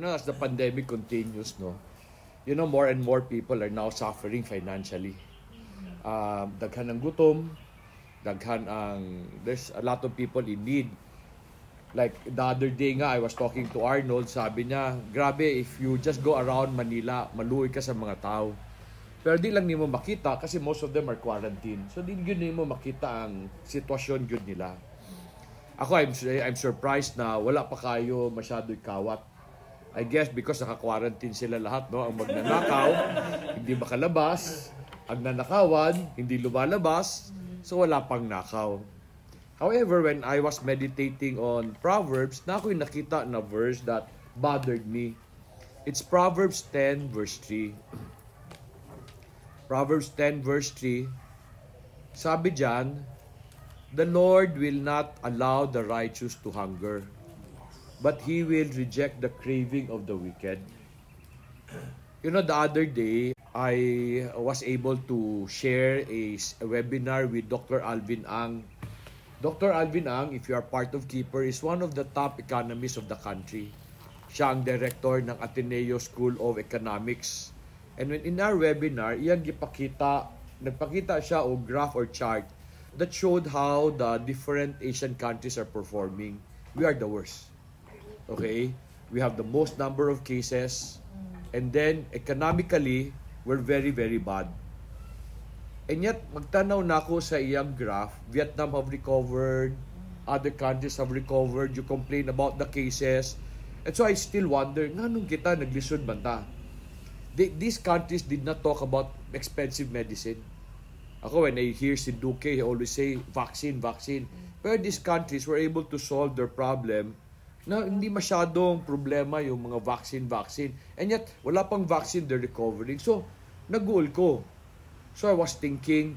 as the pandemic continues, no, more and more people are now suffering financially. Daghan ang gutom, there's a lot of people in need. Like the other day nga, I was talking to Arnold, sabi niya, grabe, if you just go around Manila, maluoy ka sa mga tao. Pero di lang nimo makita kasi most of them are quarantined. So di yun nimo makita ang sitwasyon yun nila. Ako, I'm surprised na wala pa kayo masyado kawat. I guess because naka-quarantine sila lahat, no? Ang magnanakaw, hindi makalabas. Ang nanakawan, hindi lumalabas. So wala pang nakaw. However, when I was meditating on Proverbs, na ako'y nakita na verse that bothered me. It's Proverbs 10 verse 3. Proverbs 10 verse 3. Sabi dyan, the Lord will not allow the righteous to hunger, but He will reject the craving of the wicked. The other day, I was able to share a webinar with Dr. Alvin Ang. Dr. Alvin Ang, if you are part of Keeper, is one of the top economists of the country. Siya ang director ng Ateneo School of Economics. And when in our webinar, nagpakita siya o graph or chart that showed how the different Asian countries are performing. We are the worst. Okay? We have the most number of cases. And then, economically, we're very, very bad. And yet, magtanaw na ako sa iyang graph. Vietnam have recovered. Other countries have recovered. You complain about the cases. And so I still wonder, nga nung kita naglisod man ta? These countries did not talk about expensive medicine. Ako, when I hear si Duque, he always say, vaccine, vaccine. Pero these countries were able to solve their problem na hindi masyadong problema yung mga vaccine. And yet, wala pang vaccine, they're recovering. So, nag-goal ko. So, I was thinking,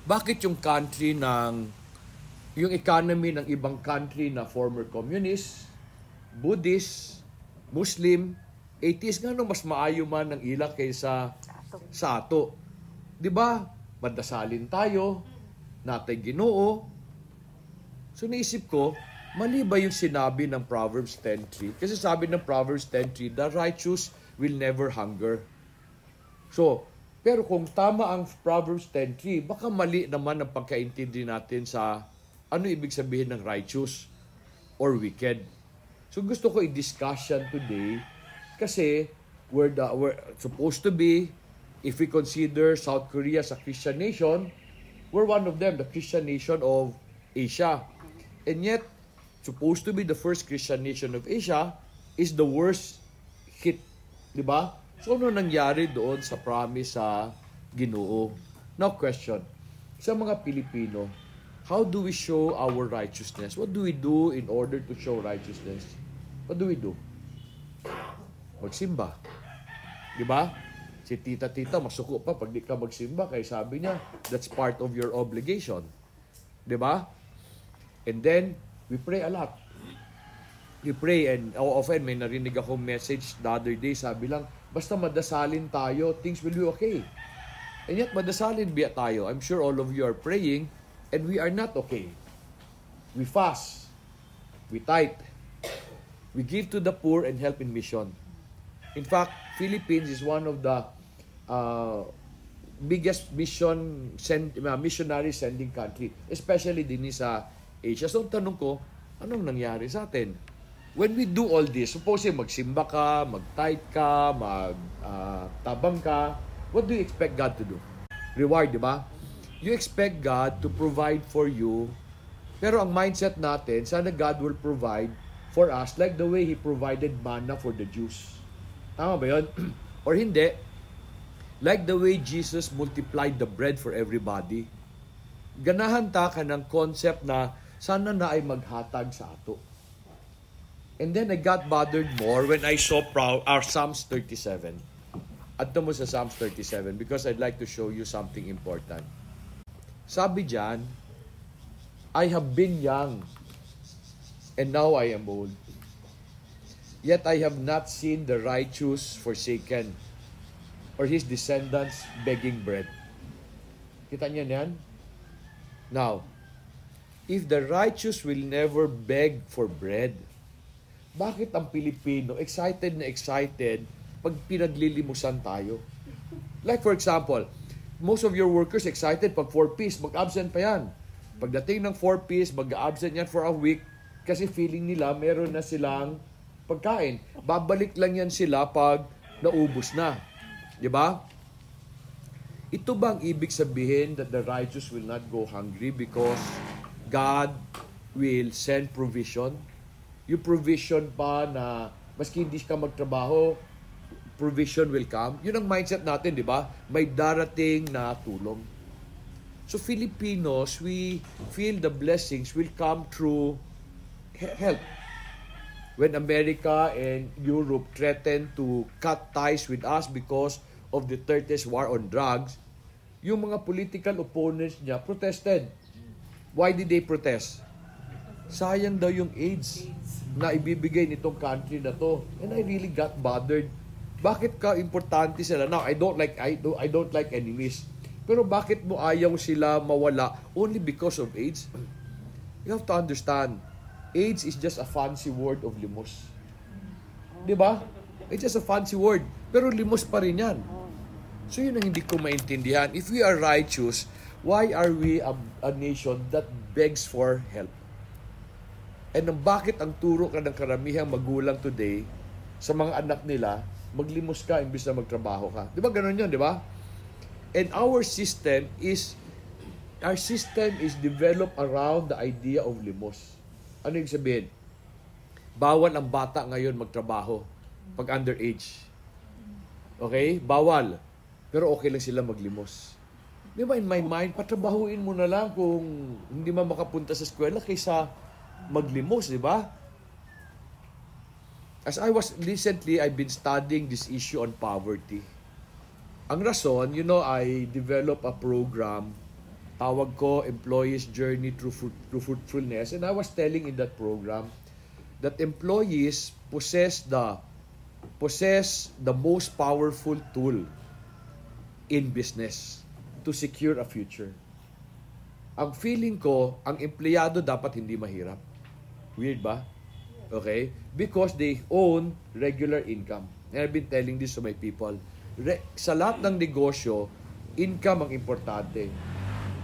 bakit yung economy ng ibang country na former communist, Buddhist, Muslim, atheist, nga mas maayo man ng ila kaysa sa ato. Diba? Madasalin tayo, natay Ginoo. So, naisip ko, mali ba yung sinabi ng Proverbs 10.3? Kasi sabi ng Proverbs 10.3, the righteous will never hunger. So, pero kung tama ang Proverbs 10.3, baka mali naman ang pagkaintindi natin sa ano ibig sabihin ng righteous or wicked. So gusto ko i-discussion today kasi we're supposed to be, if we consider South Korea as a Christian nation, we're one of them, the Christian nation of Asia. And yet, supposed to be the first Christian nation of Asia is the worst hit. Diba? So, ano nangyari doon sa promise sa Ginoo? Now, question. Sa mga Pilipino, how do we show our righteousness? What do we do in order to show righteousness? What do we do? Magsimba. Diba? Si tita-tita, masuko pa pag di ka magsimba. Kaya sabi niya, that's part of your obligation. Diba? And then, we pray a lot. We pray and often may narinig akong message the other day, sabi lang, basta madasalin tayo, things will be okay. And yet, madasalin biya tayo. I'm sure all of you are praying and we are not okay. We fast. We tithe. We give to the poor and help in mission. In fact, Philippines is one of the biggest missionary sending country, especially din sa Asia. So, tanong ko, anong nangyari sa atin? When we do all this, suppose magsimba ka, mag-tithe ka, magtabang ka, what do you expect God to do? Reward, di ba? You expect God to provide for you, pero ang mindset natin, sana God will provide for us like the way He provided manna for the Jews. Tama ba yun? Or hindi? Like the way Jesus multiplied the bread for everybody. Ganahan ta ka ng concept na sana na ay maghatag sa ato. And then I got bothered more when I saw our Psalms 37. Adto mo sa Psalms 37 because I'd like to show you something important. Sabi diyan, I have been young and now I am old. Yet I have not seen the righteous forsaken or his descendants begging bread. Kita niyo yan? Now, if the righteous will never beg for bread, Bakit ang Pilipino excited na excited pag pinaglilimusan tayo? Like for example, most of your workers excited pag 4Ps, mag-absent pa yan. Pagdating ng 4Ps, mag-absent yan for a week kasi feeling nila meron na silang pagkain. Babalik lang yan sila pag naubos na. Di ba? Ito bang ibig sabihin that the righteous will not go hungry because God will send provision? Yung provision pa na maski hindi ka magtrabaho, provision will come. Yun ang mindset natin, di ba? May darating na tulong. So Filipinos, we feel the blessings will come through help. When America and Europe threatened to cut ties with us because of the 30s war on drugs, yung mga political opponents niya protested. Why did they protest? Sayang daw yung AIDS na ibibigay nitong country na to. And I really got bothered. Bakit ka importante sila? Now, I don't like enemies. Pero bakit mo ayaw sila mawala only because of AIDS? You have to understand, AIDS is just a fancy word of limos. Di ba? It's just a fancy word. Pero limos pa rin yan. So yun ang hindi ko maintindihan. If we are righteous, why are we a nation that begs for help? And bakit ang turo ka ng karamihang magulang today sa mga anak nila, maglimos ka imbis na magtrabaho ka? Di ba ganun yun, di ba? And our system is developed around the idea of limos. Ano yung sabihin? Bawal ang bata ngayon magtrabaho pag underage. Okay? Bawal. Pero okay lang sila maglimos. Di ba, in my mind, patrabahuin mo na lang kung hindi man makapunta sa eskwela kaysa maglimos, di ba? Recently, I've been studying this issue on poverty. Ang rason, I developed a program, tawag ko, Employees Journey Through Fruitfulness, and I was telling in that program that employees possess the most powerful tool in business to secure a future. Ang feeling ko, ang empleyado dapat hindi mahirap. Weird ba? Okay? Because they own regular income. And I've been telling this to my people. Sa lahat ng negosyo, income ang importante.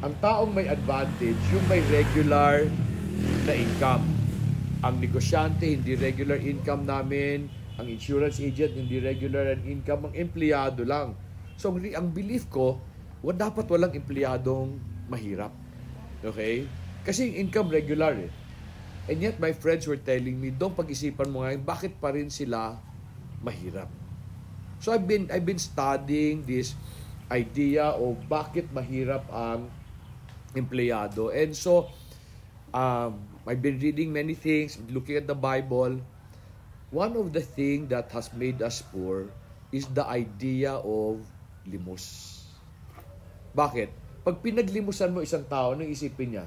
Ang taong may advantage, yung may regular na income. Ang negosyante, hindi regular income namin. Ang insurance agent, hindi regular income. Ang empleyado lang. So, ang belief ko, dapat walang empleyadong mahirap. Okay? Kasi yung income regular eh. And yet, my friends were telling me, doon pag-isipan mo ngayon, bakit pa rin sila mahirap? So, I've been studying this idea of bakit mahirap ang empleyado. And so, I've been reading many things, looking at the Bible. One of the things that has made us poor is the idea of limos. Bakit? Pag pinaglimusan mo isang tao, anong isipin niya?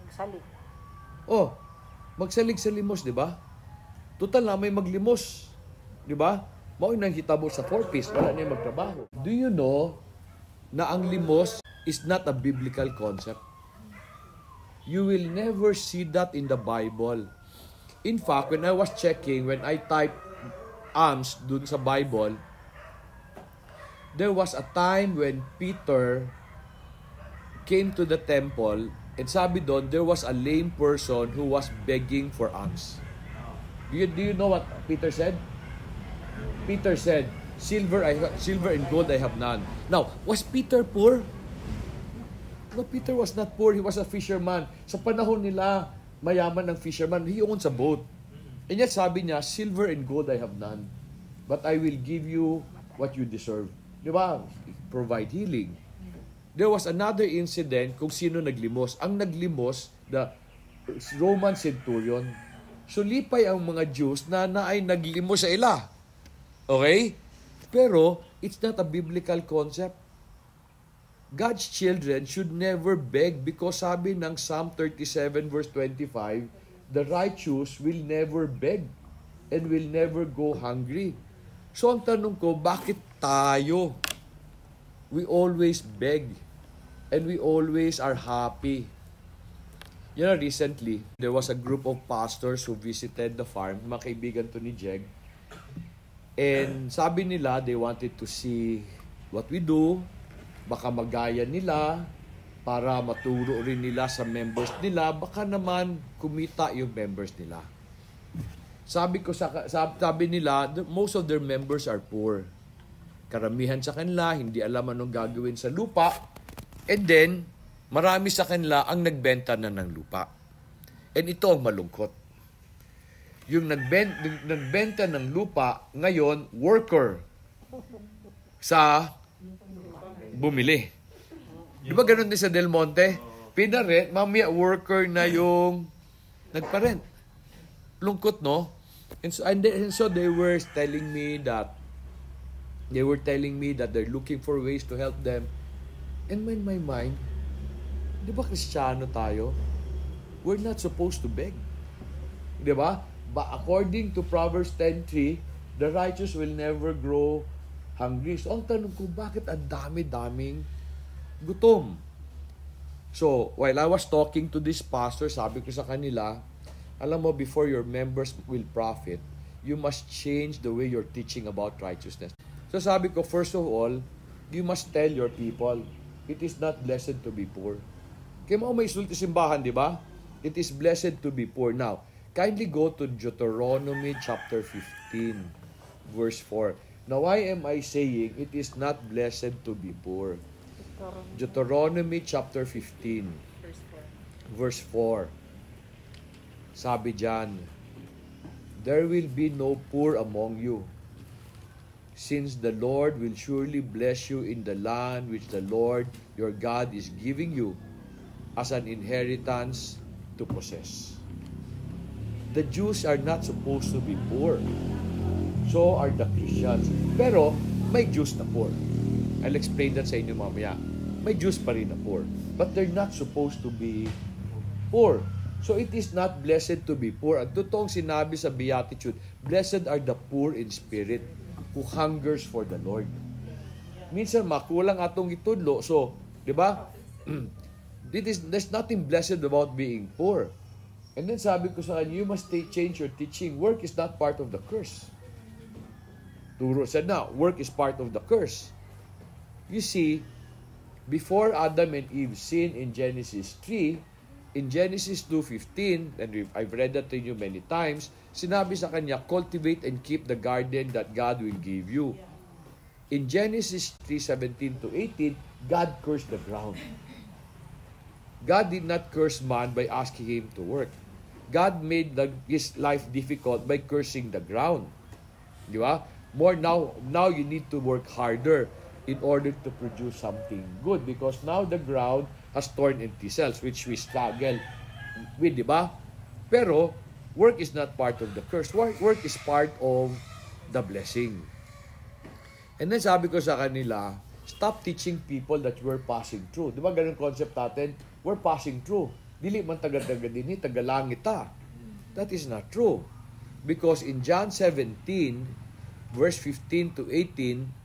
Magsalig. Magsalig sa limos, di ba? Total na may maglimos. Di ba? Mao nang hitabo sa 4Ps, wala niya magtrabaho. Do you know na ang limos is not a biblical concept? You will never see that in the Bible. In fact, when I was checking, when I typed alms dun sa Bible, there was a time when Peter came to the temple and sabi doon, there was a lame person who was begging for alms. Do you know what Peter said? Peter said, silver and gold I have none. Now, was Peter poor? No, Peter was not poor. He was a fisherman. Sa panahon nila, mayaman ng fisherman. He owns a boat. And yet sabi niya, silver and gold I have none. But I will give you what you deserve. Di ba? Provide healing. There was another incident kung sino naglimos. Ang naglimos, the Roman centurion. So lipay ang mga Jews na ay naglimos sa ila. Okay? Pero, it's not a biblical concept. God's children should never beg because sabi ng Psalm 37 verse 25, the righteous will never beg and will never go hungry. So ang tanong ko, bakit tayo? We always beg and we always are happy. You know, recently, there was a group of pastors who visited the farm, mga kaibigan to ni Jeg. And sabi nila, they wanted to see what we do, baka magaya nila, para maturo rin nila sa members nila, baka naman kumita yung members nila. Sabi nila, most of their members are poor. Karamihan sa kanila, hindi alam anong gagawin sa lupa. And then, marami sa kanila ang nagbenta na ng lupa. And ito ang malungkot. Yung nagbenta ng lupa, ngayon, worker sa bumili. Di ba ganun din sa Del Monte? Pinarent, mamaya worker na yung nagparent. Lungkot, no? And so they were telling me that they're looking for ways to help them. And in my mind, di ba Kristiyano tayo? We're not supposed to beg. Di ba? But according to Proverbs 10:3, the righteous will never grow hungry. So ang tanong ko, bakit ang dami-daming gutom? So, while I was talking to this pastor, sabi ko sa kanila, alam mo, before your members will profit, you must change the way you're teaching about righteousness. So sabi ko, first of all, you must tell your people, it is not blessed to be poor. Kaya mo may sulti simbahan, di ba? It is blessed to be poor. Now, kindly go to Deuteronomy chapter 15, verse 4. Now, why am I saying it is not blessed to be poor? Deuteronomy chapter 15, verse 4. Sabi dyan, there will be no poor among you, since the Lord will surely bless you in the land which the Lord your God is giving you as an inheritance to possess. The Jews are not supposed to be poor. So are the Christians. Pero may Jews na poor. I'll explain that sa inyo mamaya. May Jews pa rin na poor. But they're not supposed to be poor. So it is not blessed to be poor. At totoong sinabi sa Beatitude, blessed are the poor in spirit, who hungers for the Lord. Minsan makulang atong itudlo. So, di ba? There's nothing blessed about being poor. And then sabi ko sa kanya, you must change your teaching. Work is not part of the curse. Turo said na, work is part of the curse. You see, before Adam and Eve sinned in Genesis 3, in Genesis 2:15, and I've read that to you many times, sinabi sa kanya, cultivate and keep the garden that God will give you. In Genesis 3:17-18, God cursed the ground. God did not curse man by asking him to work. God made his life difficult by cursing the ground. Di ba? More now you need to work harder in order to produce something good, because now the ground has thorn and thistles, which we struggle with, di ba? Pero, work is not part of the curse. Work is part of the blessing. And then sabi ko sa kanila, stop teaching people that we're passing through. Di ba ganun concept natin? We're passing through. Dili man taga-taga din, taga-langit ta. That is not true. Because in John 17, verse 15-18,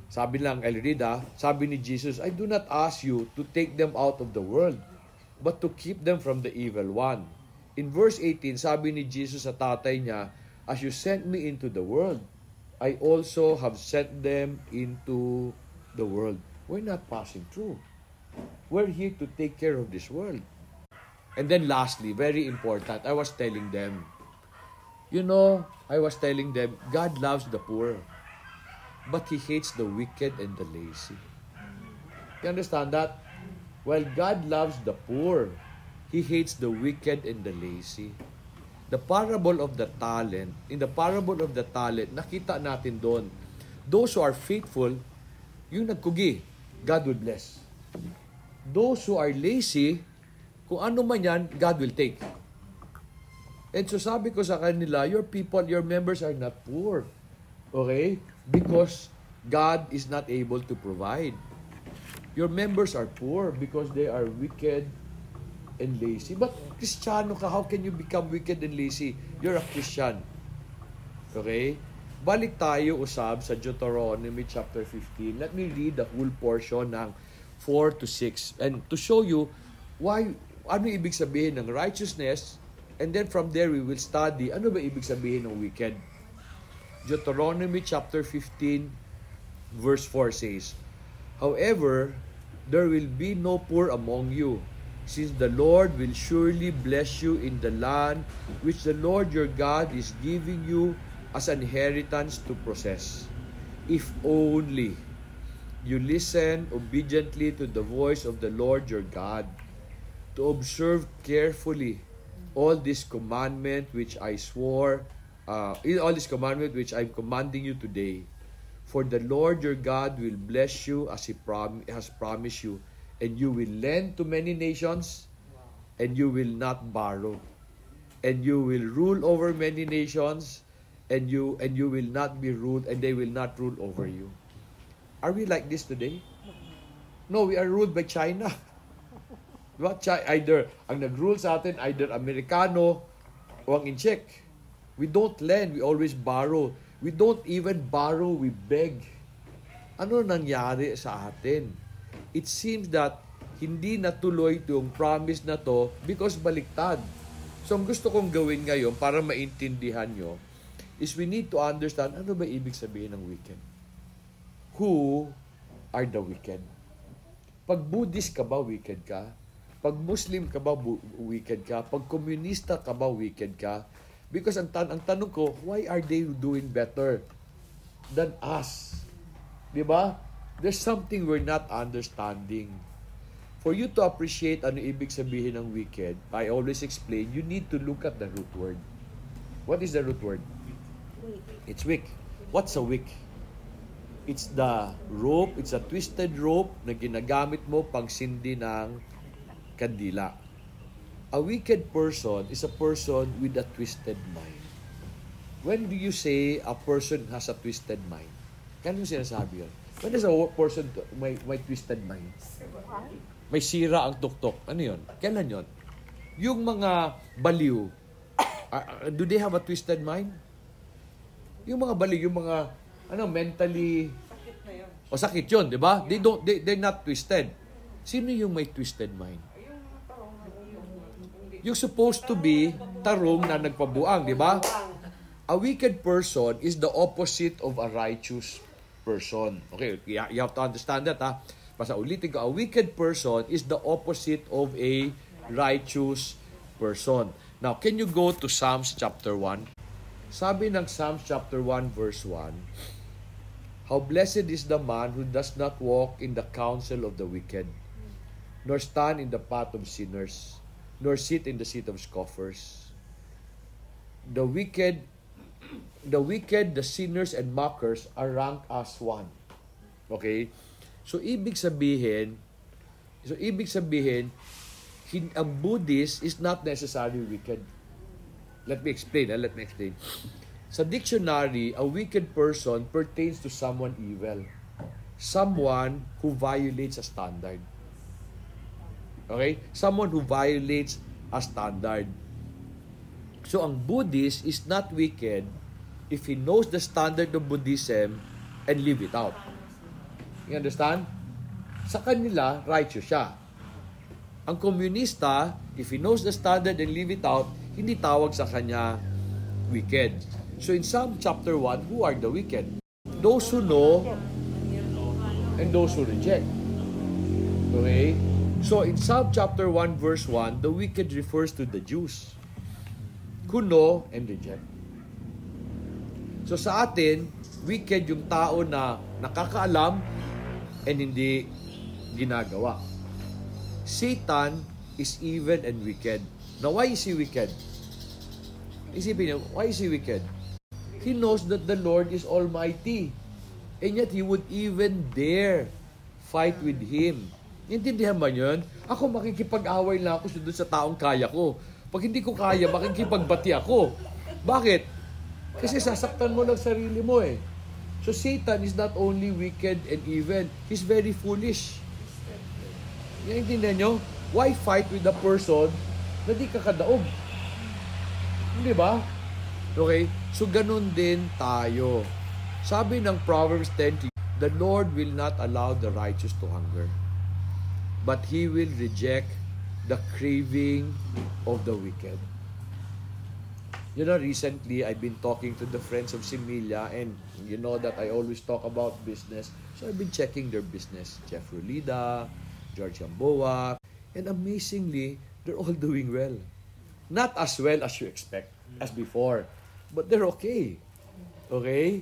sabi lang, Elrida, sabi ni Jesus, I do not ask you to take them out of the world, but to keep them from the evil one. In verse 18, sabi ni Jesus sa tatay niya, as you sent me into the world, I also have sent them into the world. We're not passing through. We're here to take care of this world. And then lastly, very important, I was telling them, God loves the poor, but He hates the wicked and the lazy. You understand that? While God loves the poor, He hates the wicked and the lazy. The parable of the talent, in the parable of the talent, nakita natin doon, those who are faithful, yung nagkugi, God will bless. Those who are lazy, kung ano man yan, God will take. And so sabi ko sa kanila, your members are not poor. Okay? Because God is not able to provide. Your members are poor because they are wicked and lazy. But Kristiyano ka, how can you become wicked and lazy? You're a Christian. Okay? Balik tayo usab sa Deuteronomy chapter 15. Let me read the whole portion ng 4-6. And to show you why ano ibig sabihin ng righteousness, and then from there we will study ano ba ibig sabihin ng wicked. Deuteronomy chapter 15 verse 4 says, "However, there will be no poor among you, since the Lord will surely bless you in the land which the Lord your God is giving you as an inheritance to possess. If only you listen obediently to the voice of the Lord your God, to observe carefully all this commandment which I swore, all this commandment which I'm commanding you today. For the Lord your God will bless you as He has promised you, and you will lend to many nations, and you will not borrow. And you will rule over many nations, and you will not be ruled, and they will not rule over you." Are we like this today? No, we are ruled by China. Diba? Either ang nag-rule sa atin, either Amerikano o ang Incheck. We don't lend, we always borrow. We don't even borrow, we beg. Ano nangyari sa atin? It seems that hindi natuloy yung promise na to because baliktad. So, ang gusto kong gawin ngayon para maintindihan nyo is we need to understand ano ba ibig sabihin ng wicked. Who are the wicked? Pag Buddhist ka ba, wicked ka? Pag Muslim ka ba, wicked ka? Pag komunista ka ba, wicked ka? Because ang tanong ko, why are they doing better than us? Diba? There's something we're not understanding. For you to appreciate ano ibig sabihin ng wicked, I always explain, you need to look at the root word. What is the root word? It's wick. What's a wick? It's the rope, it's a twisted rope na ginagamit mo pang sindi ng kandila. A wicked person is a person with a twisted mind. When do you say a person has a twisted mind? Kano yung sinasabi yun? When is a person may twisted mind? May sira ang tuktok. Ano yun? Kailan yun? Yung mga baliw, do they have a twisted mind? Yung mga baliw, yung mga mentally o sakit yun, di ba? They're not twisted. Sino yung may twisted mind? Yung supposed to be tarong na nagpabuang, di ba? A wicked person is the opposite of a righteous person. Okay, you have to understand that, ha? Basta ulitin ko, a wicked person is the opposite of a righteous person. Now, can you go to Psalms chapter 1? Sabi ng Psalms chapter 1 verse 1, "How blessed is the man who does not walk in the counsel of the wicked, nor stand in the path of sinners, nor sit in the seat of scoffers. The wicked, the sinners and mockers are ranked as one." Okay? So ibig sabihin, ang Buddhist is not necessarily wicked. Let me explain. Sa dictionary, a wicked person pertains to someone evil. Someone who violates a standard. Okay? Someone who violates a standard. So, ang Buddhist is not wicked if he knows the standard of Buddhism and live it out. You understand? Sa kanila, righteous siya. Ang komunista, if he knows the standard and live it out, hindi tawag sa kanya wicked. So, in Psalm chapter 1, who are the wicked? Those who know and those who reject. Okay? So, in Psalm chapter 1 verse 1, the wicked refers to the Jews who know and reject. So, sa atin, wicked yung tao na nakakaalam and hindi ginagawa. Satan is evil and wicked. Now, why is he wicked? Isipin niyo, why is he wicked? He knows that the Lord is Almighty. And yet, he would even dare fight with Him. Intindihan ba yun? Ako makikipag-away lang ako doon sa taong kaya ko. Pag hindi ko kaya, makikipagbati ako. Bakit? Kasi sasaktan mo lang sarili mo eh. So Satan is not only wicked and evil, he's very foolish. Intindihan nyo? Why fight with a person na di ka kadaog? Hindi ba? Okay? So ganun din tayo. Sabi ng Proverbs 10, "The Lord will not allow the righteous to hunger, but He will reject the craving of the wicked. You know, recently, I've been talking to the friends of Similia, and you know that I always talk about business. So I've been checking their business. Jeff Rolida, George Gamboa, and amazingly, they're all doing well. Not as well as you expect, as before, but they're okay. Okay?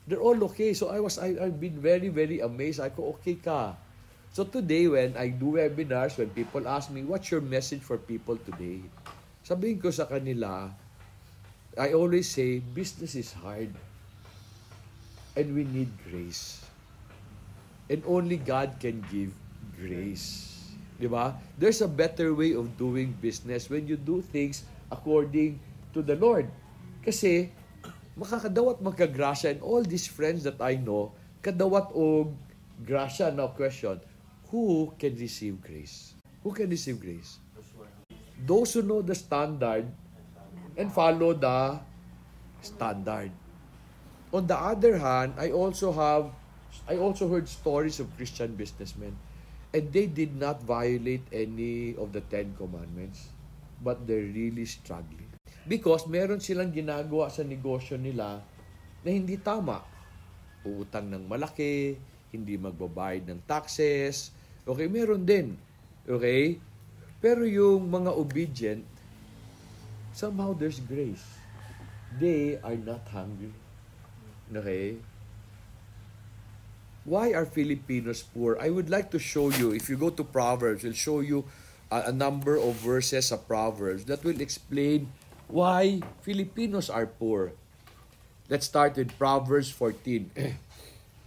They're all okay. So I've been very, very amazed. I go, okay ka. So today, when I do webinars, when people ask me, what's your message for people today? Sabihin ko sa kanila, I always say, business is hard. And we need grace. And only God can give grace. Diba? There's a better way of doing business when you do things according to the Lord. Kasi, makakadawat magkagrasya, and all these friends that I know, kadawat o grasya. Now question, who can receive grace? Who can receive grace? Those who know the standard and follow the standard. On the other hand, I also heard stories of Christian businessmen, and they did not violate any of the 10 commandments, but they're really struggling. Because meron silang ginagawa sa negosyo nila na hindi tama. Uutang ng malaki, hindi magbabayad ng taxes. Okay, meron din. Okay? Pero yung mga obedient, somehow there's grace. They are not hungry. Okay? Why are Filipinos poor? I would like to show you, if you go to Proverbs, I'll show you a number of verses of Proverbs that will explain why Filipinos are poor. Let's start with Proverbs 14.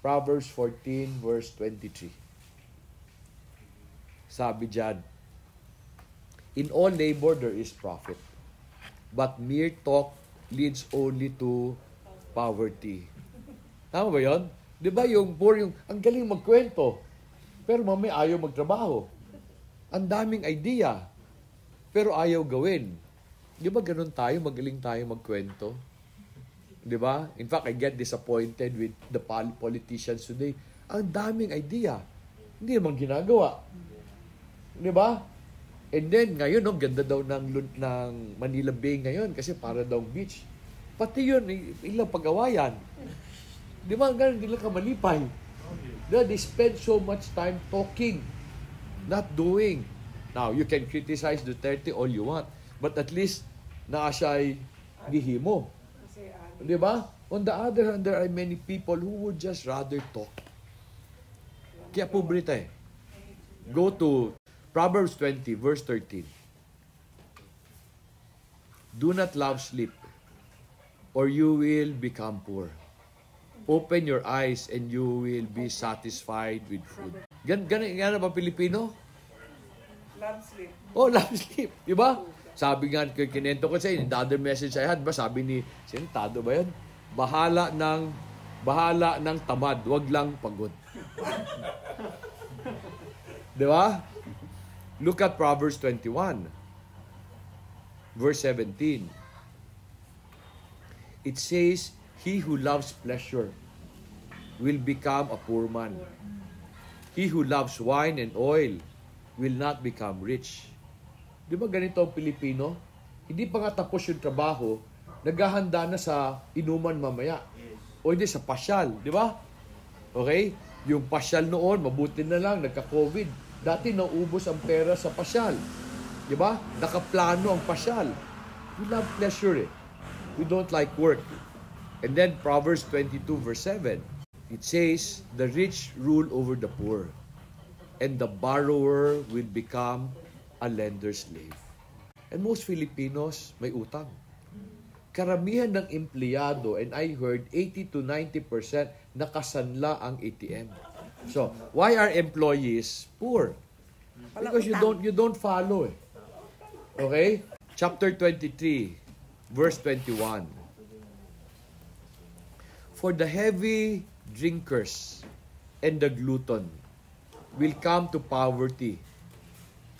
Proverbs 14 verse 23. Sabi dyan, in all labor there is profit, but mere talk leads only to poverty. Tama ba yun? Di ba yung poor, yung ang galing magkwento, pero mamaya ayaw magtrabaho. Ang daming idea, pero ayaw gawin. Di ba ganun tayo, magaling tayo magkwento? Di ba? In fact, I get disappointed with the politicians today. Ang daming idea, hindi naman ginagawa. Di ba? And then, ngayon, no, ganda daw ng Manila Bay ngayon kasi para daw beach. Pati yun, ilang pag-awayan. Di ba, ganun, hindi lang kamalipay. They spend so much time talking, not doing. Now, you can criticize Duterte all you want, but at least, naa siya'y gihimo. Di ba? On the other hand, there are many people who would just rather talk. Kaya pobrita eh. Go to Proverbs 20, verse 13. Do not love sleep, or you will become poor. Open your eyes, and you will be satisfied with food. Ganun ba Pilipino? Love sleep. Oh, love sleep. Diba? Sabi nga, kinento ko sa inyo, the other message I had, ba, sabi ni, sintado ba yun? Bahala ng tamad, wag lang pagod. Diba? Look at Proverbs 21, verse 17. It says, he who loves pleasure will become a poor man. He who loves wine and oil will not become rich. Di ba ganito ang Pilipino? Hindi pa nga tapos yung trabaho, naghahanda na sa inuman mamaya. O hindi, sa pasyal. Di ba? Okay? Yung pasyal noon, mabuti na lang, nagka-COVID. Dati naubos ang pera sa pasyal. Di ba? Nakaplano ang pasyal. We love pleasure eh. We don't like work. And then Proverbs 22 verse 7. It says, the rich rule over the poor, and the borrower will become a lender's slave. And most Filipinos may utang. Karamihan ng empleyado, and I heard 80 to 90% nakasanla ang ATM. So, why are employees poor? Because you don't follow eh. Okay? Chapter 23, verse 21. For the heavy drinkers and the glutton will come to poverty,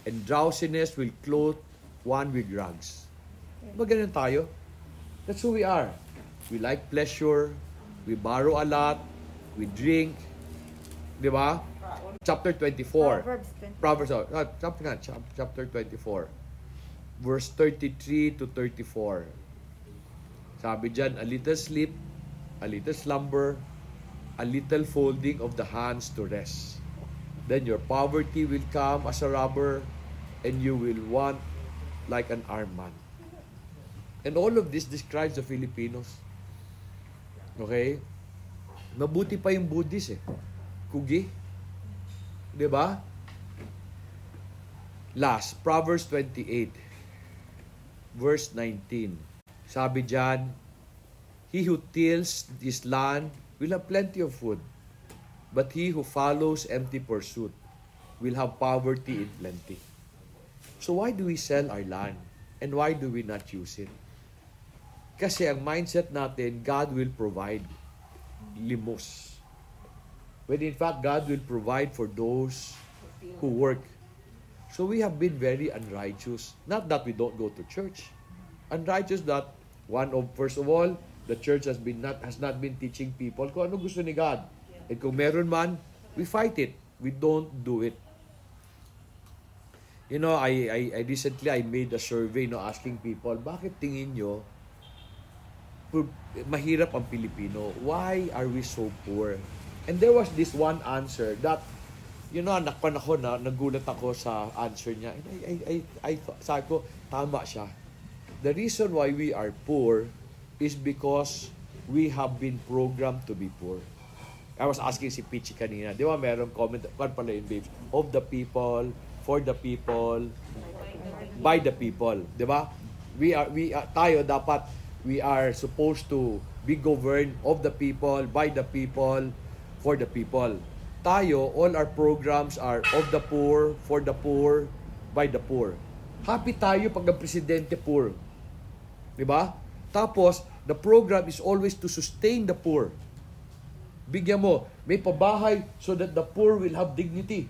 and drowsiness will clothe one with rags. Ba ganun tayo? That's who we are. We like pleasure, we borrow a lot, we drink, di ba? chapter 24. Proverbs 20. Chapter 24. Verse 33 to 34. Sabi dyan, a little sleep, a little slumber, a little folding of the hands to rest. Then your poverty will come as a robber, and you will want like an armed man. And all of this describes the Filipinos. Okay? Mabuti pa yung Buddhist eh. Kugi. Diba? Last, Proverbs 28, verse 19. Sabi dyan, he who tills this land will have plenty of food, but he who follows empty pursuit will have poverty in plenty. So why do we sell our land? And why do we not use it? Kasi ang mindset natin, God will provide. Limos. When in fact, God will provide for those who work. So we have been very unrighteous. Not that we don't go to church. Unrighteous that, first of all, the church has not been teaching people kung ano gusto ni God. And kung meron man, we fight it. We don't do it. You know, I recently made a survey, asking people, bakit tingin nyo mahirap ang Pilipino? Why are we so poor? And there was this one answer that, nakpan ako nagulat ako sa answer niya. And sabi ko, tama siya. The reason why we are poor is because we have been programmed to be poor. I was asking si Pichi kanina, di ba merong comment, pala yun, babes, of the people, for the people, by the people. Di ba? Tayo dapat, we are supposed to be governed of the people, by the people, for the people. Tayo, all our programs are of the poor, for the poor, by the poor. Happy tayo pag ang presidente poor. Diba? Tapos, the program is always to sustain the poor. Bigyan mo, may pabahay so that the poor will have dignity.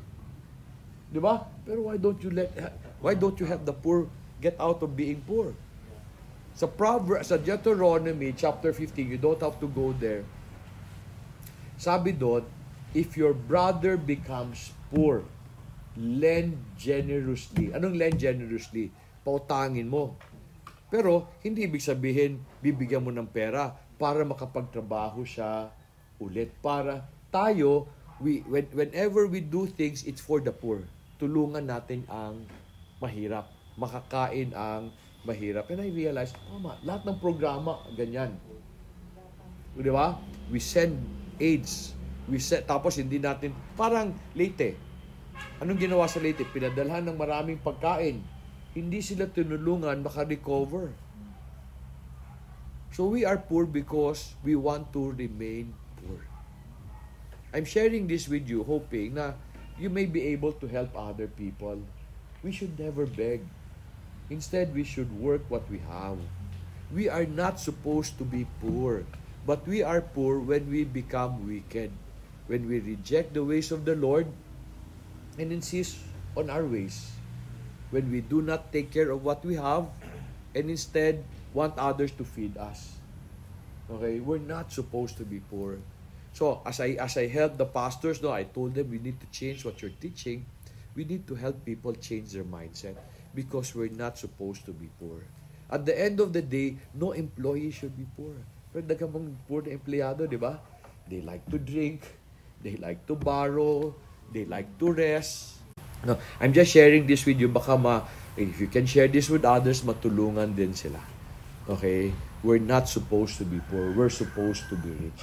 Diba? Pero why don't you help the poor get out of being poor? Sa Deuteronomy chapter 15, you don't have to go there. Sabi doon, if your brother becomes poor, lend generously. Anong lend generously? Pautangin mo. Pero, hindi ibig sabihin, bibigyan mo ng pera para makapagtrabaho siya ulit. Para tayo, whenever we do things, it's for the poor. Tulungan natin ang mahirap. Makakain ang mahirap. And I realized, lahat ng programa, ganyan. Di ba? We send aids. Tapos hindi natin, parang Leyte. Anong ginawa sa Leyte? Pinadalhan ng maraming pagkain. Hindi sila tinulungan maka-recover. So we are poor because we want to remain poor. I'm sharing this with you hoping na you may be able to help other people. We should never beg. Instead, we should work what we have. We are not supposed to be poor, but we are poor when we become wicked, when we reject the ways of the Lord and insist on our ways. When we do not take care of what we have and instead want others to feed us. Okay? We're not supposed to be poor. So, as I help the pastors, I told them we need to change what you're teaching. We need to help people change their mindset because we're not supposed to be poor. At the end of the day, no employee should be poor. Pero dagamang poor na empleyado, di ba? They like to drink, they like to borrow, they like to rest. No, I'm just sharing this with you. Baka if you can share this with others, matulungan din sila. Okay? We're not supposed to be poor. We're supposed to be rich.